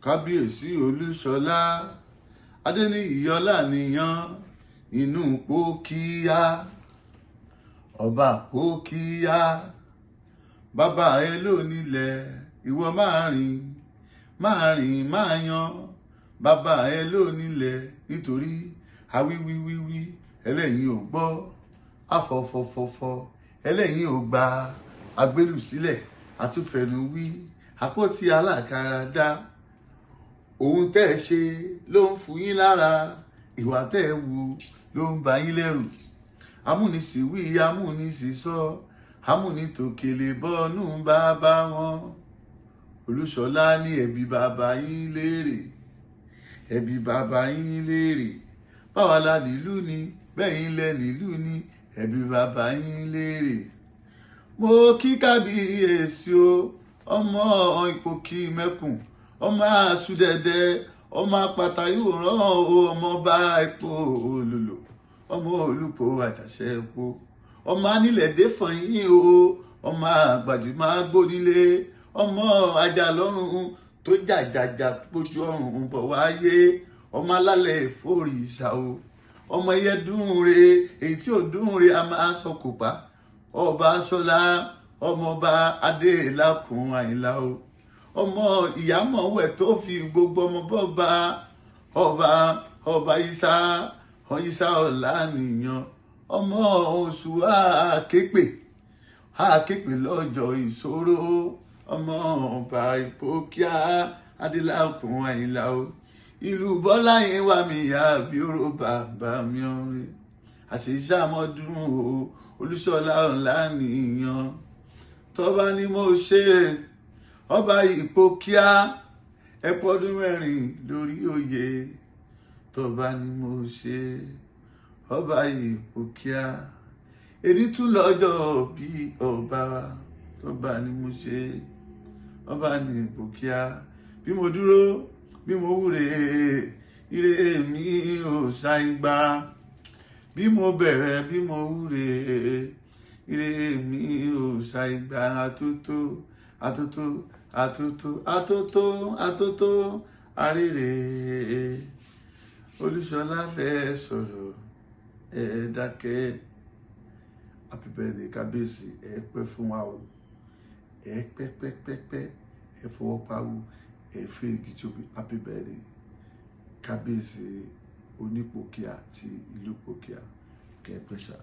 kábíyèsí olúṣọlá adéníyì ọláníyàn inú pókíyá ọba pókíyá bàbá ẹ lónílẹ̀ ìwọ máa rìn máa yan bàbá ẹ lónílẹ̀ nítorí awíwíwíwí ẹlẹ́yin ò gbọ́ afọ̀fọ̀fọ̀fọ̀ ẹlẹ́yin ò gba agbélù sílẹ̀ àtúfẹ̀nù wí àpótí alákàrà dá ohun tẹ́ ẹ ṣe ló ń fún yín lára ìwà tẹ́ ẹ wù ló ń bà yín lẹ́rù amúnisì wí amúnisì sọ amúnitòkèlè bọ́ọ̀nù bàbá wọn olúṣọlá ní ẹbí bàbá yín léèrè ẹbí bàbá yín léèrè báwa la nílùú ni bẹ́yìn lẹ nílùú ni ẹbí bàbá yín léèrè mo kí kábíyèsí o ọmọ ìpòkì mẹ́kùn ọmọ àsùdẹ̀dẹ̀ ọmọ apàtà yóò rán o ọmọ bá epo olòlò ọmọ olùpò àjàṣe epo ọmọ anílẹ̀dé fọyín o ọmọ àgbàjùmọ̀ agbónílé ọmọ ajálọ́run tó jàjàjà pójú ọrùn bọ̀ wáyé ọmọ alálẹ̀ ìfòrìṣà o ọmọ ẹyẹ dùnre èyí tí ò dùnre a máa sọ kò pa ọba ṣọlá ọmọọba adélákùn àyìnlá o ọmọ ìyámọ̀wẹ̀ tó fi gbogbo ọmọ bọ́ba ọba isa ọ̀lànìyàn ọmọ oṣù àképè lọ́jọ́ ìṣòro ọmọ ọba ìpókíà adélákùn àyìnlá o ìlú bọ́lá yẹn wà mí yá bí oró bàbá mi ọ̀rẹ́ àṣìṣe àmọ́dún o olúṣọlá ọ̀lànìyàn tọ́ba ni mo ṣe ọba ìpókíà ẹ̀pọ́dún mẹ́rin lórí oyè tọ́ba ni mo ṣe ọba ìpókíà èdè tún lọ́jọ́ bí ọba tọ́ba ni mo ṣe ọba ní ìpókíà bí mo dúró bí mo wúre ire mi ò ṣàìgbà bí mo bẹ̀rẹ̀ bí mo wúre ire mi ò ṣàìgbà àtótó arére olúṣọlá fẹ́ sọ̀rọ̀ ẹ dákẹ́. Happy birthday kábíyèsí ẹ pẹ́ fún wa o ẹ pẹ́ ẹ fọwọ́ pawó ẹ fẹ́ ìgìjọbi happy birthday kábíyèsí onípòkíà ti ìlú pòkíà kẹ́ pẹ́ sá.